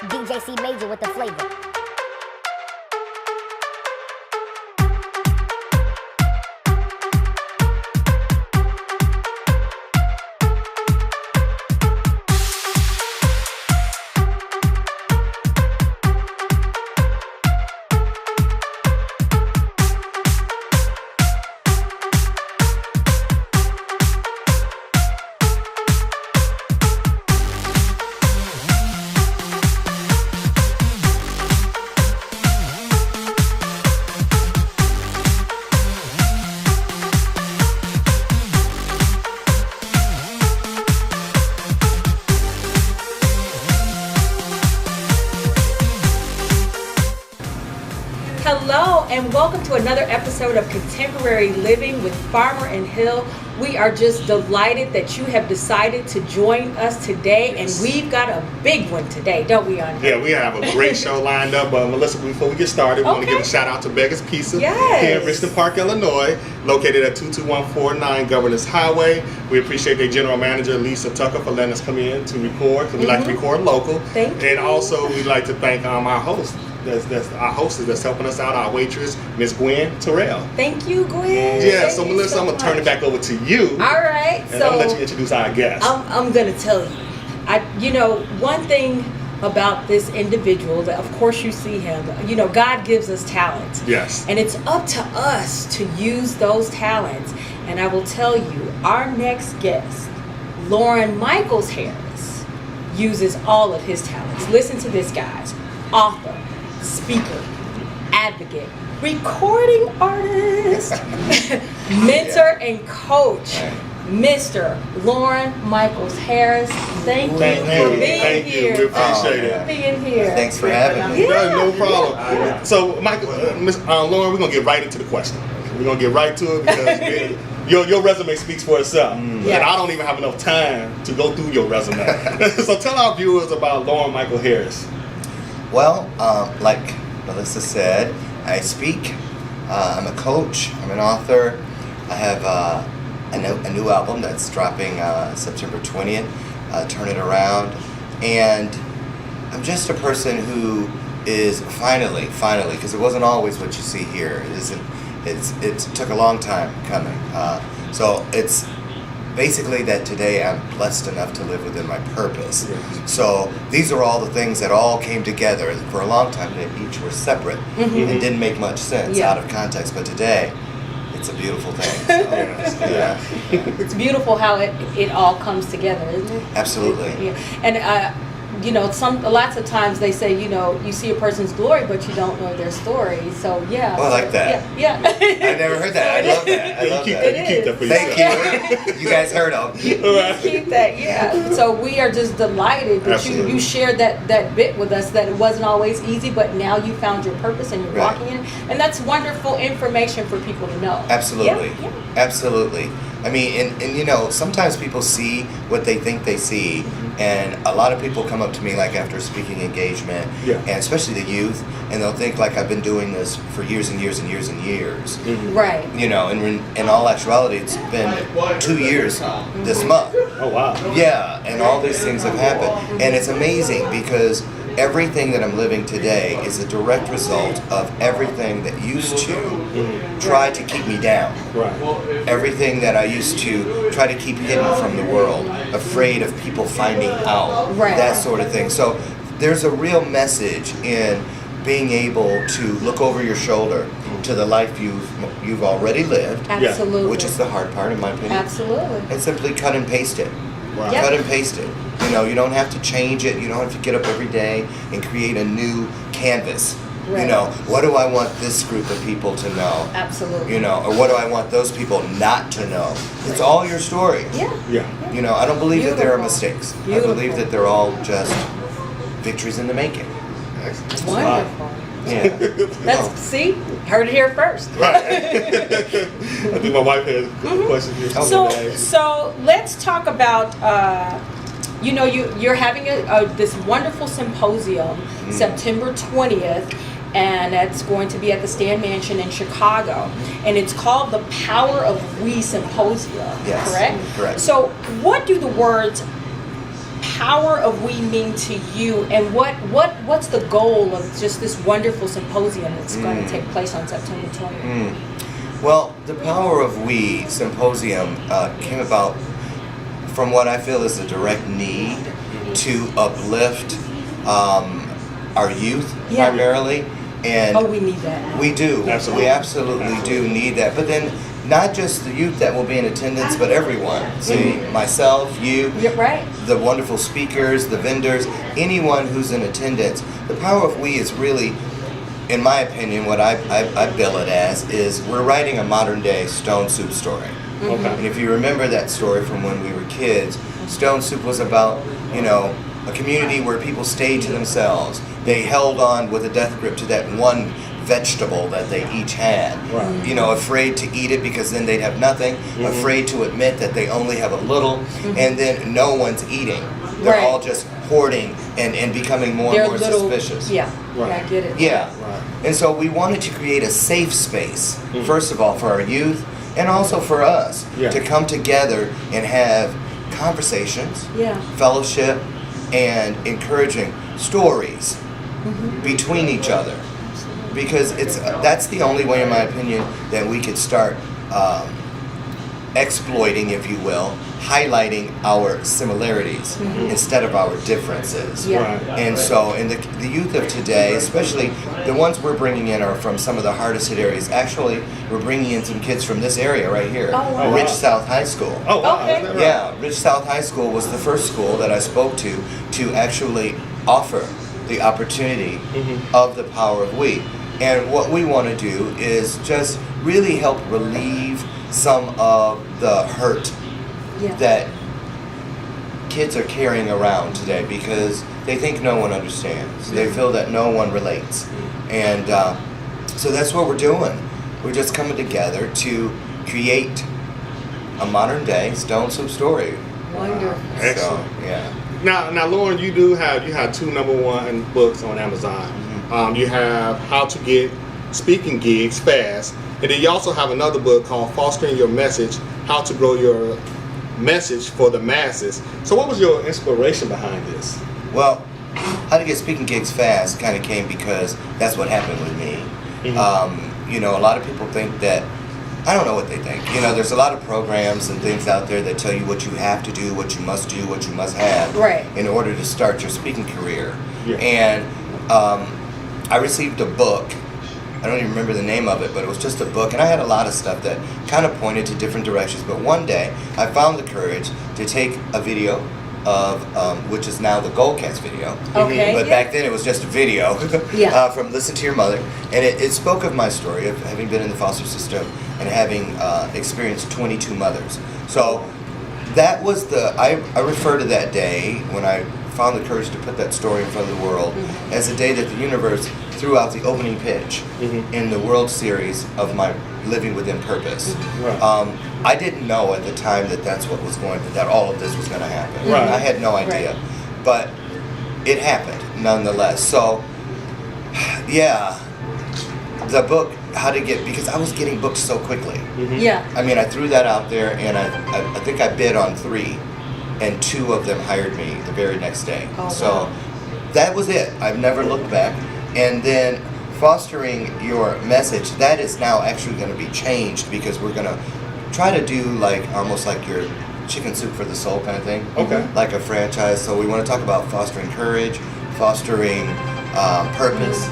DJ C Major with the flavor. Hello and welcome to another episode of Contemporary Living with Farmer and Hill. We are just delighted that you have decided to join us today, and we've got a big one today, don't we, Andre? Yeah, we have a great show lined up. But Melissa, before we get started, we want to give a shout out to Beggar's Pizza here in Richmond Park, Illinois, located at 22149 Governors Highway. We appreciate their general manager, Lisa Tucker, for letting us come in to record, because we like to record local. Thank you. And also, we'd like to thank our host. That's our hostess that's helping us out, our waitress, Miss Gwen Terrell. Thank you, Gwen. Yeah, Thank so you Melissa, I'm going to turn it back over to you. All right. And I'm going to let you introduce our guest. I'm going to tell you. One thing about this individual, that of course you see him, God gives us talents. Yes. And it's up to us to use those talents. And I will tell you, our next guest, Loren Harris, uses all of his talents. Listen to this, guys. Author, speaker, advocate, recording artist, mentor, and coach, Mr. Loren Harris. Thank you for being here. We appreciate it. Being here. Thanks for having me. Yeah. No problem. So, Miss Loren, we're gonna get right into the question. We're gonna get right to it because your resume speaks for itself, and I don't even have enough time to go through your resume. So, tell our viewers about Loren Harris. Well, like Melissa said, I speak. I'm a coach. I'm an author. I have a new album that's dropping September 20th. Turn It Around, and I'm just a person who is finally, because it wasn't always what you see here. It took a long time coming. So it's basically that today I'm blessed enough to live within my purpose. So these are all the things that all came together. For a long time, they each were separate and didn't make much sense out of context. But today, it's a beautiful thing. So, yeah. It's beautiful how it all comes together, isn't it? Absolutely. Yeah. And lots of times they say, you see a person's glory, but you don't know their story. So yeah. Oh, I like that. Yeah. I never heard that. I love that. I love that. You keep that for Thank yourself. you. You guys heard of. You keep that, yeah. So we are just delighted that you shared that bit with us, that it wasn't always easy, but now you found your purpose and you're walking in it. And that's wonderful information for people to know. Absolutely. Yeah. Absolutely. I mean, and sometimes people see what they think they see, and a lot of people come up to me like after a speaking engagement, and especially the youth, and they'll think like I've been doing this for years and years and years and years. Right. And in all actuality, it's been 2 years this month. Oh wow. Yeah, and all these things have happened, and it's amazing because everything that I'm living today is a direct result of everything that used to try to keep me down. Right. Everything that I used to try to keep hidden from the world, afraid of people finding out, that sort of thing. So there's a real message in being able to look over your shoulder to the life you've already lived, Absolutely. which is the hard part in my opinion. Absolutely. And simply cut and paste it. Wow. Yep. Cut and paste it. You don't have to change it. You don't have to get up every day and create a new canvas. Right. What do I want this group of people to know? Absolutely. Or what do I want those people not to know? It's all your story. Yeah. I don't believe that there are Beautiful. mistakes. Beautiful. I believe that they're all just victories in the making. Wonderful. Yeah. See, heard it here first. Right. I think my wife has a question here. So let's talk about you're having this wonderful symposium September 20th, and that's going to be at the Stan Mansion in Chicago, and it's called the Power of We Symposium. Yes. Correct. Correct. So what do the words power of we mean to you, and what's the goal of just this wonderful symposium that's going to take place on September 20th? Well, the Power of We Symposium came about from what I feel is a direct need to uplift our youth primarily. And we need that. We do. Absolutely. We absolutely do need that. But then not just the youth that will be in attendance, but everyone. See, myself, you, the wonderful speakers, the vendors, anyone who's in attendance. The Power of We is really, in my opinion, what I bill it as is we're writing a modern day Stone Soup story. Okay. And if you remember that story from when we were kids, Stone Soup was about, a community where people stayed to themselves. They held on with a death grip to that one vegetable that they each had. Right. Afraid to eat it because then they'd have nothing, afraid to admit that they only have a little, and then no one's eating. They're all just hoarding and becoming more and more suspicious. Yeah, I get it. Yeah. Right. And so we wanted to create a safe space, first of all, for our youth, and also for us to come together and have conversations, fellowship, and encouraging stories between each other. Because that's the only way, in my opinion, that we could start exploiting, if you will, highlighting our similarities instead of our differences. And so, in the youth of today, especially the ones we're bringing in are from some of the hardest hit areas. Actually, we're bringing in some kids from this area right here, Rich South High School. Oh, wow. Okay. Right? Yeah, Rich South High School was the first school that I spoke to actually offer the opportunity of the Power of We. And what we want to do is just really help relieve some of the hurt that kids are carrying around today because they think no one understands. They feel that no one relates. And so that's what we're doing. We're just coming together to create a modern day Stone Soup story. Wonderful. Excellent. So, yeah. Now, Loren, you have 2 #1 books on Amazon. You have How to Get Speaking Gigs Fast, and then you also have another book called Fostering Your Message: How to Grow Your Message for the Masses. So, what was your inspiration behind this? Well, How to Get Speaking Gigs Fast kind of came because that's what happened with me. A lot of people think that, I don't know what they think. There's a lot of programs and things out there that tell you what you have to do, what you must do, what you must have in order to start your speaking career. And I received a book. I don't even remember the name of it, but it was just a book. And I had a lot of stuff that kind of pointed to different directions. But one day, I found the courage to take a video of, which is now the Goldcast video. Okay. But back then it was just a video from Listen to Your Mother. And it spoke of my story of having been in the foster system and having experienced 22 mothers. So that was I refer to that day when I found the courage to put that story in front of the world as a day that the universe threw out the opening pitch in the World Series of my Living Within Purpose. I didn't know at the time that all of this was going to happen. I had no idea, but it happened nonetheless. So, the book, because I was getting booked so quickly. I mean, I threw that out there, and I think I bid on 3. And 2 of them hired me the very next day. So that was it. I've never looked back. And then Fostering Your Message, that is now actually going to be changed because we're going to try to do almost like your Chicken Soup for the Soul kind of thing. Like a franchise. So we want to talk about fostering courage, fostering purpose,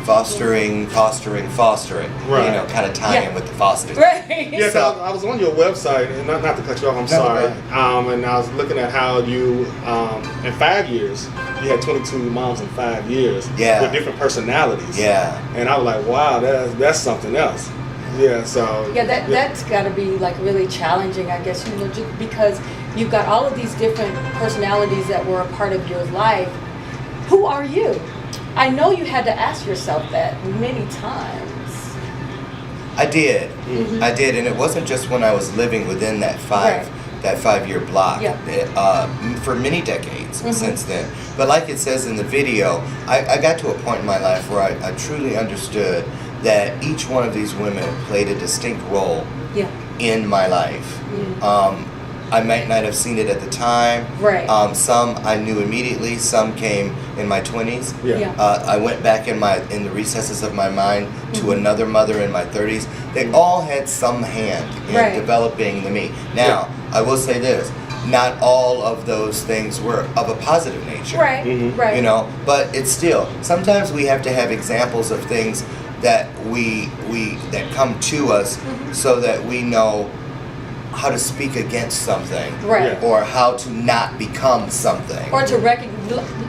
fostering. Kind of tie in with the fosters. Yes, so, I was on your website, and not to cut you off, I'm sorry. And I was looking at how you, in 5 years, you had 22 moms in 5 years with different personalities. And I was like, wow, that's something else. That's got to be really challenging, I guess, just because you've got all of these different personalities that were a part of your life. Who are you? I know you had to ask yourself that many times. I did, and it wasn't just when I was living within that 5-year block. For many decades since then. But like it says in the video, I got to a point in my life where I truly understood that each one of these women played a distinct role in my life. I might not have seen it at the time. Right. Some I knew immediately. Some came in my 20s. Yeah. I went back in the recesses of my mind to another mother in my 30s. They all had some hand in developing the me. Now, I will say this. Not all of those things were of a positive nature. Right, right. You know, but it's still, sometimes we have to have examples of things that that come to us so that we know how to speak against something. Right. Or how to not become something. Or to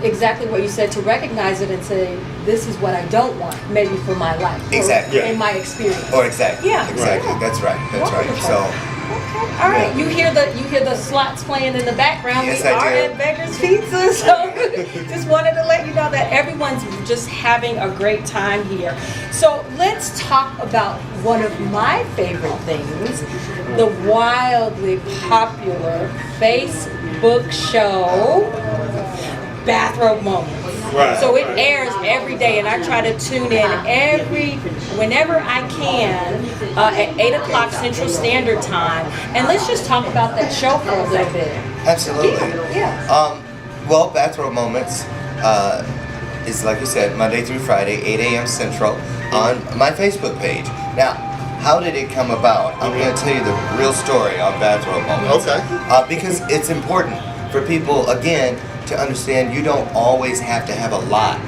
exactly what you said, to recognize it and say, this is what I don't want, maybe for my life. Exactly. Or in my experience. Or exactly. Yeah. Exactly. Yeah. That's right. That's Wonderful. right. So. Okay. All right. You hear the slots playing in the background. Yes, we I are do. at Beggar's Pizza, so just wanted to let you know that everyone's just having a great time here. So let's talk about one of my favorite things, the wildly popular Facebook show, Bathrobe Moments. Right. So it airs every day, and I try to tune in whenever I can at 8 o'clock Central Standard Time. And let's just talk about that show for a little bit. Absolutely. Yeah. Well, Bathrobe Moments is, like you said, Monday through Friday, 8 a.m. Central on my Facebook page. Now, how did it come about? I'm going to tell you the real story on Bathrobe Moments. Okay. Because it's important for people, again, to understand you don't always have to have a lot.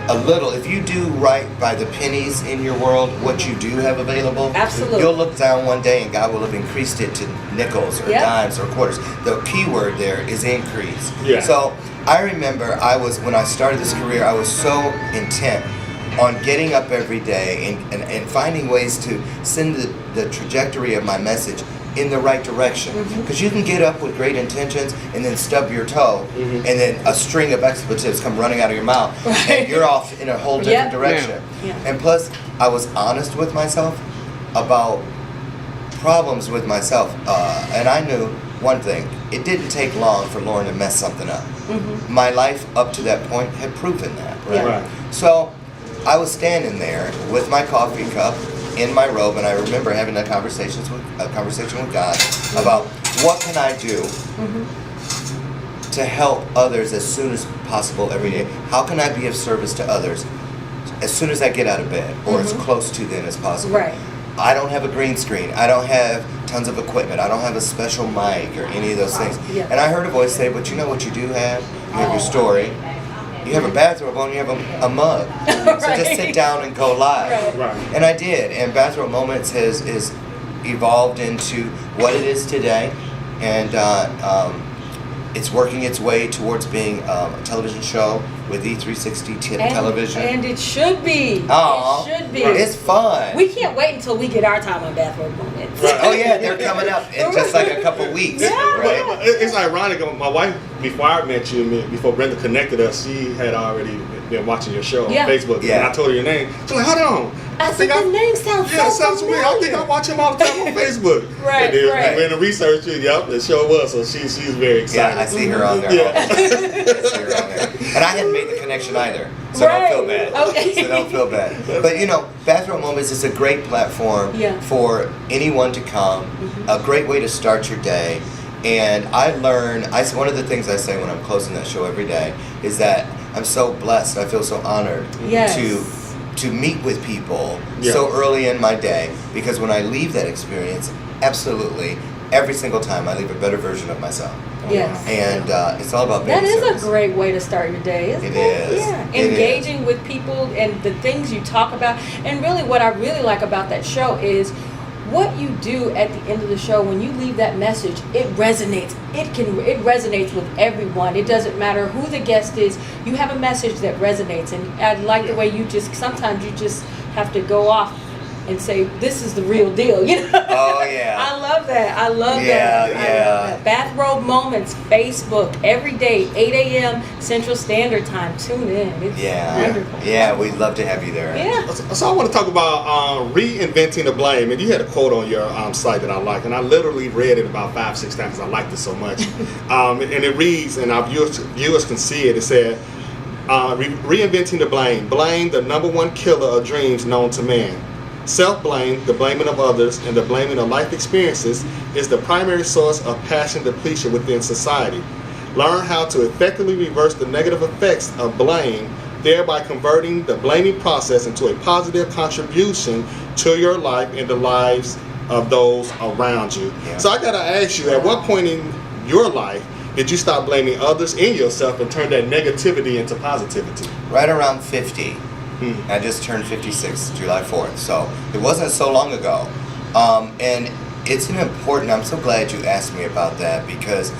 A little. If you do right by the pennies in your world, what you do have available, Absolutely. You'll look down one day and God will have increased it to nickels or dimes or quarters. The key word there is increase. Yeah. So I remember when I started this career, I was so intent on getting up every day and finding ways to send the trajectory of my message in the right direction. Because you can get up with great intentions and then stub your toe and then a string of expletives come running out of your mouth and you're off in a whole different direction. Yeah. And plus, I was honest with myself about problems with myself. And I knew one thing, it didn't take long for Loren to mess something up. My life up to that point had proven that. Right. So I was standing there with my coffee cup in my robe, and I remember having a conversation with God about what can I do to help others as soon as possible every day. How can I be of service to others as soon as I get out of bed, or as close to then as possible? Right. I don't have a green screen. I don't have tons of equipment. I don't have a special mic or any of those things. Yeah. And I heard a voice say, but you know what you do have? You have your story. You have a bathrobe on, you have a mug. So just sit down and go live. Right. And I did. And Bathrobe Moments has evolved into what it is today. And it's working its way towards being a television show with E360 television. And it should be. Aww. It should be. It's fun. We can't wait until we get our time on Bathrobe Moments. Right. Oh yeah, they're coming up in just like a couple weeks. Yeah. Right? It's ironic. My wife, before I met you, before Brenda connected us, she had already been watching your show on Facebook. Yeah. And I told her your name. She's like, hold on. I think the name sounds Yeah, it so sounds weird. I think I watch him all the time on Facebook. Right, And then right. when the research, the show was. So she's very excited. Yeah, I see her on there. Yeah. I see her on there. And I hadn't made the connection either, so Right. don't feel bad. Okay. So don't feel bad. But you know, Bathrobe Moments is a great platform for anyone to come. A great way to start your day. And one of the things I say when I'm closing that show every day is that I'm so blessed. I feel so honored to meet with people so early in my day, because when I leave that experience, absolutely every single time I leave a better version of myself. Yes. And it's all about being That is service. a great way to start your day, isn't it? It is. Yeah. It Engaging with people and the things you talk about. And really what I really like about that show is what you do at the end of the show. When you leave that message, it resonates. It resonates with everyone. It doesn't matter who the guest is. You have a message that resonates. And I like the way sometimes you just have to go off and say, this is the real deal, you know? Oh, yeah. I love that. I love that. Yeah, I love that. Bathrobe Moments, Facebook, every day, 8 a.m. Central Standard Time. Tune in. It's wonderful. Yeah, we'd love to have you there. Yeah. So I want to talk about reinventing the blame. And you had a quote on your site that I like, and I literally read it about 5-6 times because I liked it so much. And it reads, and our viewers can see it. It said, reinventing the blame. Blame, the number one killer of dreams known to man. Self-blame, the blaming of others, and the blaming of life experiences is the primary source of passion depletion within society. Learn how to effectively reverse the negative effects of blame, thereby converting the blaming process into a positive contribution to your life and the lives of those around you. Yeah. So I gotta ask you, at what point in your life did you stop blaming others and yourself and turn that negativity into positivity? Right around 50. I just turned 56 July 4th, so it wasn't so long ago. And it's an important, I'm so glad you asked me about that, because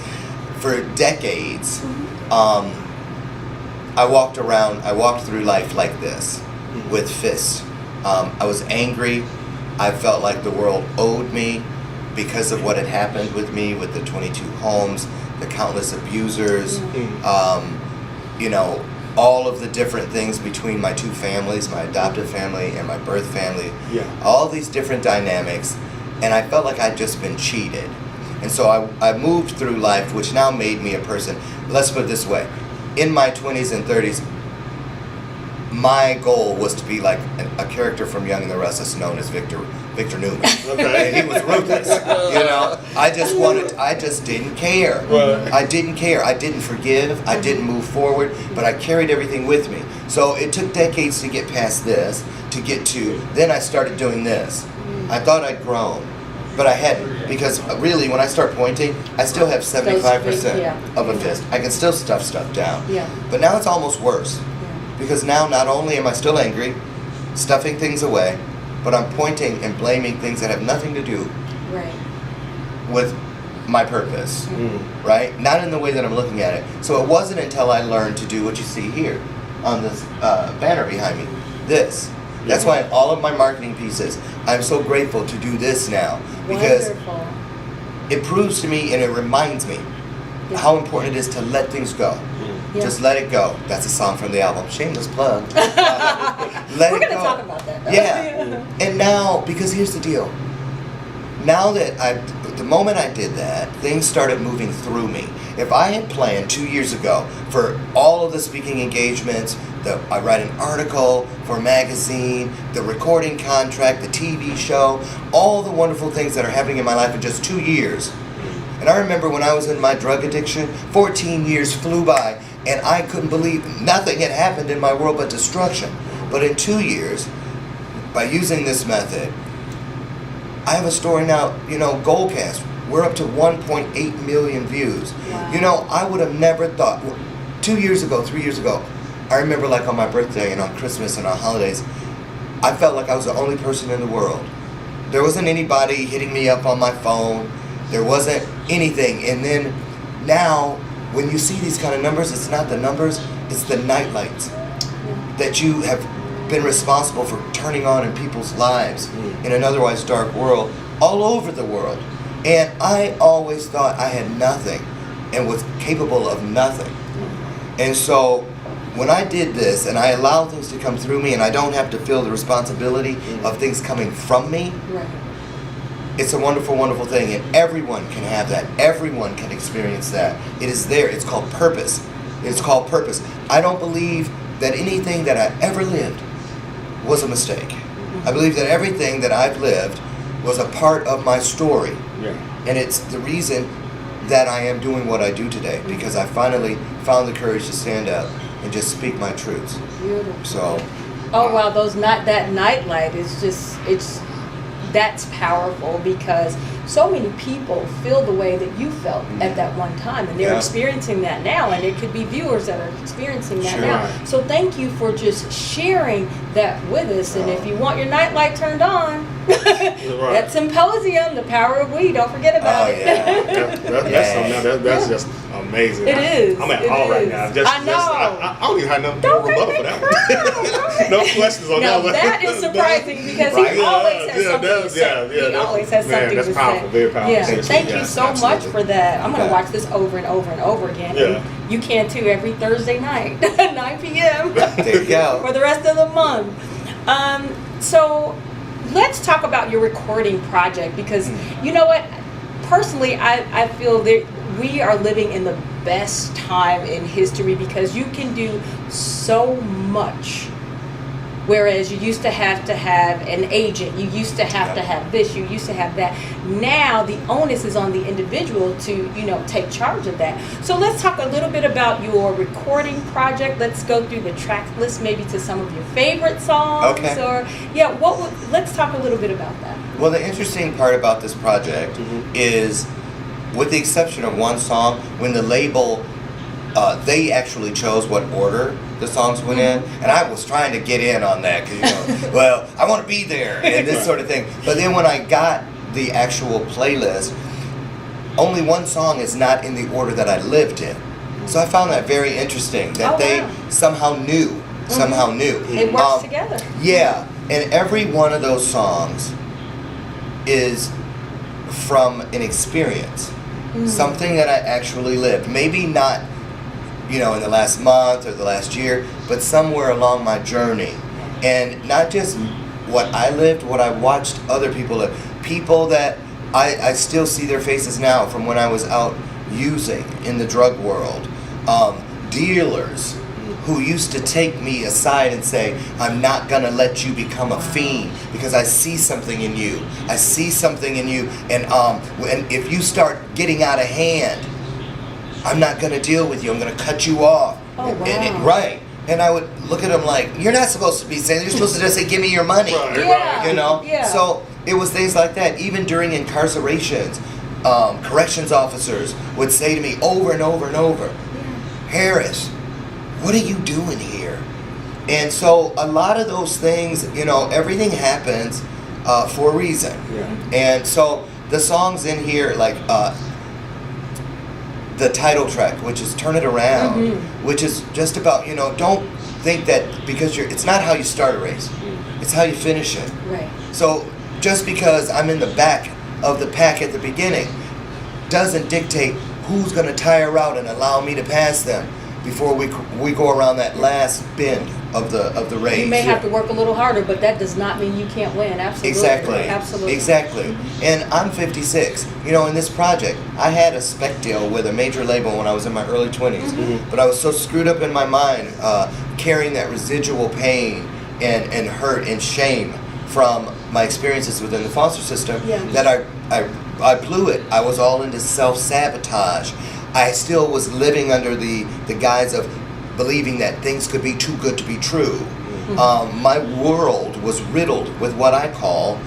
for decades, I walked through life like this, with fists. I was angry. I felt like the world owed me because of what had happened with me, with the 22 homes, the countless abusers, you know, all of the different things between my two families, my adoptive family and my birth family, all these different dynamics, and I felt like I'd just been cheated. And so I moved through life, which now made me a person. Let's put it this way. In my 20s and 30s, my goal was to be like a character from Young and the Restless known as Victor Newman. Okay. He was ruthless. You know, I just didn't care. Right. I didn't care. I didn't forgive. I didn't move forward, but I carried everything with me. So it took decades to get past this, to get to, then I started doing this. I thought I'd grown, but I hadn't, because really when I start pointing, I still have 75% of a fist. I can still stuff stuff down. Yeah. But now it's almost worse. Because now not only am I still angry, stuffing things away, but I'm pointing and blaming things that have nothing to do with my purpose, right? Not in the way that I'm looking at it. So it wasn't until I learned to do what you see here on this banner behind me, this. That's why in all of my marketing pieces, I'm so grateful to do this now, because it proves to me and it reminds me how important it is to let things go. Just let it go. That's a song from the album. Shameless plug. We're going to talk about that, though. Yeah. And now, because here's the deal. Now that the moment I did that, things started moving through me. If I had planned 2 years ago for all of the speaking engagements, I write an article for a magazine, the recording contract, the TV show, all the wonderful things that are happening in my life in just 2 years. And I remember when I was in my drug addiction, 14 years flew by, and I couldn't believe nothing had happened in my world but destruction. But in 2 years, by using this method, I have a story now, you know, Goldcast. We're up to 1.8 million views. Wow. You know, I would have never thought, 2 years ago, 3 years ago, I remember like on my birthday and on Christmas and on holidays, I felt like I was the only person in the world. There wasn't anybody hitting me up on my phone. There wasn't anything. And then now, when you see these kind of numbers, it's not the numbers, it's the nightlights that you have been responsible for turning on in people's lives in an otherwise dark world, all over the world. And I always thought I had nothing and was capable of nothing. And so when I did this and I allowed things to come through me and I don't have to feel the responsibility of things coming from me, it's a wonderful, wonderful thing, and everyone can have that. Everyone can experience that. It is there. It's called purpose. It's called purpose. I don't believe that anything that I ever lived was a mistake. I believe that everything that I've lived was a part of my story. And it's the reason that I am doing what I do today, because I finally found the courage to stand up and just speak my truths. Beautiful. So. Oh wow, that nightlight is just, that's powerful, because so many people feel the way that you felt at that one time, and they're experiencing that now, and it could be viewers that are experiencing that now. So thank you for just sharing that with us. And if you want your nightlight turned on, that symposium, The Power of We, don't forget about it. That's just amazing. It is. I'm at all right now. I know. I don't even have no rebuttal for that one. No questions on that one. That is surprising, because he always has something to say. He always has something to say. That's powerful, very powerful. Yeah, thank you so much for that. I'm going to watch this over and over and over again. And you can too, every Thursday night, 9 p.m. There you go. For the rest of the month. So let's talk about your recording project, because you know what? Personally, I feel that we are living in the best time in history, because you can do so much Whereas you used to have an agent, you used to have to have this, you used to have that. Now the onus is on the individual to, take charge of that. So let's talk a little bit about your recording project. Let's go through the track list, maybe to some of your favorite songs. Okay. Let's talk a little bit about that. Well, the interesting part about this project is, with the exception of one song, when the label, they actually chose what order the songs went in, and I was trying to get in on that because well, I want to be there and this sort of thing. But then when I got the actual playlist, only one song is not in the order that I lived in. So I found that very interesting that they somehow knew. It works together. Yeah, and every one of those songs is from an experience, something that I actually lived. Maybe not in the last month or the last year, but somewhere along my journey. And not just what I lived, what I watched other people live. People that I still see their faces now from when I was out using in the drug world. Dealers who used to take me aside and say, I'm not going to let you become a fiend because I see something in you. I see something in you. And if you start getting out of hand, I'm not going to deal with you. I'm going to cut you off. Oh, wow. Right. And I would look at them like, you're not supposed to be saying, you're supposed to just say, give me your money. Right. Yeah. So it was things like that. Even during incarcerations, corrections officers would say to me over and over and over, Harris, what are you doing here? And so a lot of those things, everything happens for a reason. Yeah. And so the songs in here, like the title track, which is Turn It Around, which is just about, don't think that because it's not how you start a race, it's how you finish it. Right. So just because I'm in the back of the pack at the beginning doesn't dictate who's going to tire out and allow me to pass them before we go around that last bend of the race. You may have to work a little harder, but that does not mean you can't win. Absolutely. Exactly. And I'm 56. In this project, I had a spec deal with a major label when I was in my early 20s. But I was so screwed up in my mind, carrying that residual pain and hurt and shame from my experiences within the foster system that I blew it. I was all into self-sabotage. I still was living under the guise of believing that things could be too good to be true. My world was riddled with what I call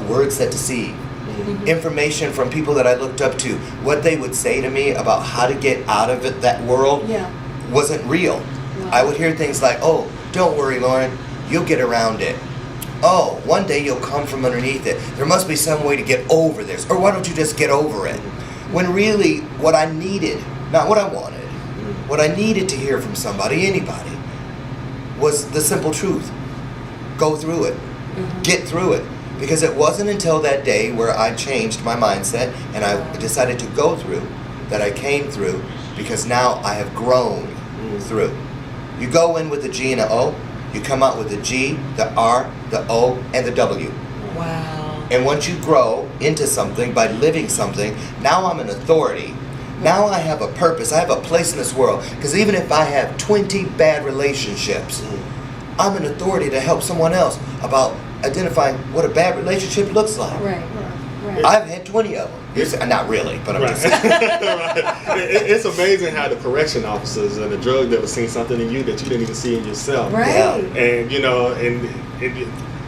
words that deceive. Information from people that I looked up to, what they would say to me about how to get out of that world wasn't real. Wow. I would hear things like, oh, don't worry, Loren, you'll get around it. Oh, one day you'll come from underneath it. There must be some way to get over this. Or why don't you just get over it? When really what I needed, not what I wanted, what I needed to hear from somebody, anybody, was the simple truth. Go through it. Get through it. Because it wasn't until that day where I changed my mindset and I decided to go through that I came through, because now I have grown through. You go in with a G and an O, you come out with the G, the R, the O, and the W. Wow. And once you grow into something by living something, now I'm an authority. Now I have a purpose. I have a place in this world. Because even if I have 20 bad relationships, I'm an authority to help someone else about identifying what a bad relationship looks like. Right. I've had 20 of them. Not really, but I'm just saying. It's amazing how the correction officers and the drug dealers seen something in you that you didn't even see in yourself. Right. Yeah. And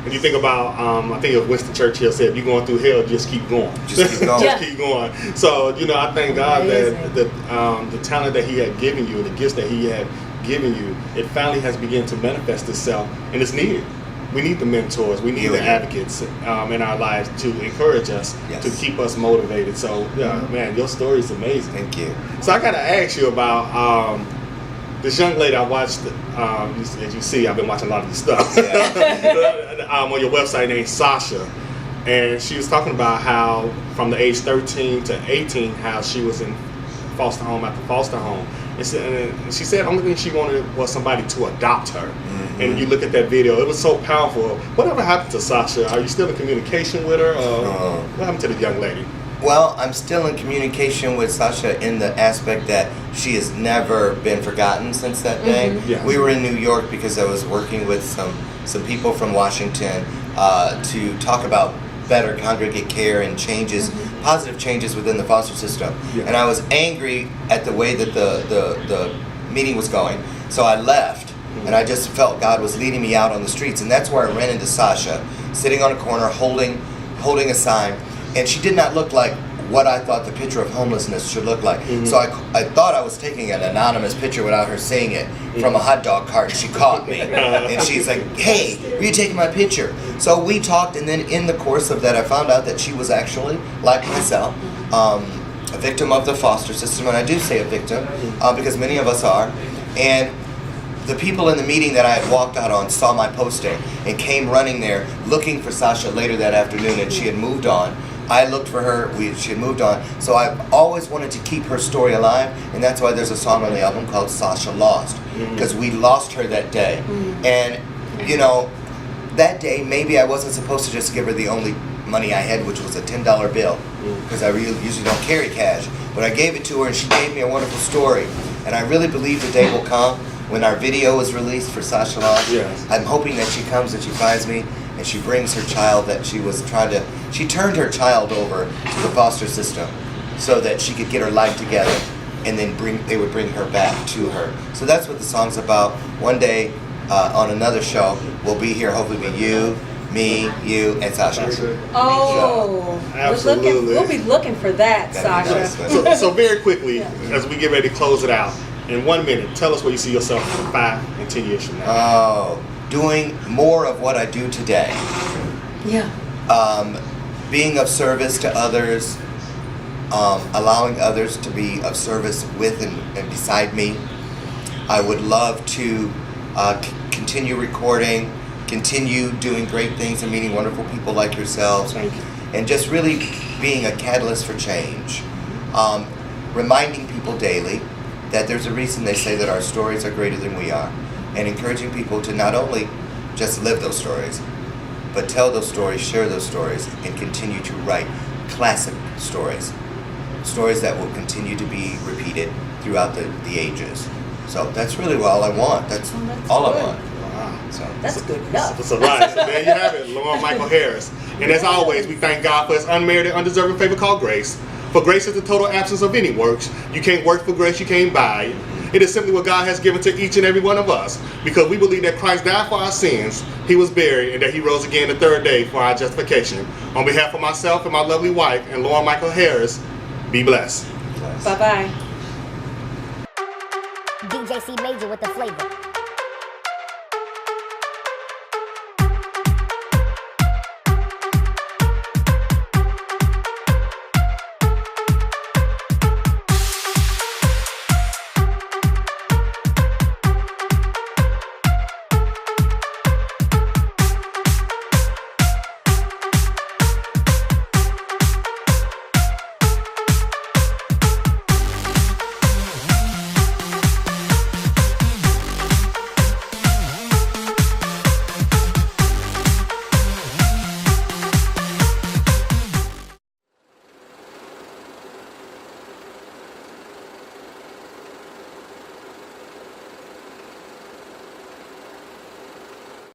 and you think about, I think of Winston Churchill said, if you're going through hell, just keep going. Just keep going. Just keep going. So, I thank God that the talent that He had given you, the gifts that He had given you, it finally has begun to manifest itself, and it's needed. We need the mentors, we need the advocates in our lives to encourage us, to keep us motivated. So, man, your story is amazing. Thank you. So I got to ask you about this young lady I watched. As you see, I've been watching a lot of your stuff on your website, named Sasha. And she was talking about how from the age 13 to 18, how she was in foster home after foster home. And she said the only thing she wanted was somebody to adopt her. And you look at that video, it was so powerful. Whatever happened to Sasha? Are you still in communication with her? What happened to the young lady? Well, I'm still in communication with Sasha in the aspect that she has never been forgotten since that day. Mm-hmm. Yeah. We were in New York because I was working with some people from Washington to talk about better congregate care and changes, positive changes within the foster system. Yeah. And I was angry at the way that the meeting was going. So I left, and I just felt God was leading me out on the streets. And that's where I ran into Sasha, sitting on a corner holding a sign. And she did not look like what I thought the picture of homelessness should look like. So I thought I was taking an anonymous picture without her seeing it from a hot dog cart. She caught me. And she's like, hey, were you taking my picture? So we talked, and then in the course of that, I found out that she was actually, like myself, a victim of the foster system. And I do say a victim because many of us are. And the people in the meeting that I had walked out on saw my posting and came running there looking for Sasha later that afternoon, and she had moved on. I looked for her, she had moved on. So I've always wanted to keep her story alive, and that's why there's a song on the album called Sasha Lost, because we lost her that day. And, you know, that day maybe I wasn't supposed to just give her the only money I had, which was a $10 bill, because I usually don't carry cash. But I gave it to her, and she gave me a wonderful story. And I really believe the day will come when our video is released for Sasha Lost. Yes. I'm hoping that she comes and she finds me, and she brings her child that she was she turned her child over to the foster system so that she could get her life together, and then they would bring her back to her. So that's what the song's about. One day on another show, we'll be here, hopefully with you, me, you, and Sasha. Oh, Absolutely. we'll be looking for that, That'd be Sasha. nice. So very quickly, as we get ready to close it out, in 1 minute, tell us where you see yourself in 5 and 10 years from now. Oh, doing more of what I do today. Yeah. Being of service to others, allowing others to be of service with and beside me. I would love to continue recording, continue doing great things and meeting wonderful people like yourselves, Thank you. and just really being a catalyst for change. Reminding people daily that there's a reason they say that our stories are greater than we are, and encouraging people to not only just live those stories, but tell those stories, share those stories, and continue to write classic stories. Stories that will continue to be repeated throughout the ages. So that's really all I want. That's all good. I want. Wow. So That's good enough. So right, so there you have it, Loren Michael Harris. And as always, we thank God for his unmerited, undeserving favor called grace. For grace is the total absence of any works. You can't work for grace, you can't buy it. It is simply what God has given to each and every one of us, because we believe that Christ died for our sins, he was buried, and that he rose again the third day for our justification. On behalf of myself and my lovely wife and Loren Michael Harris, be blessed. Bye-bye. DJ C Major with the flavor.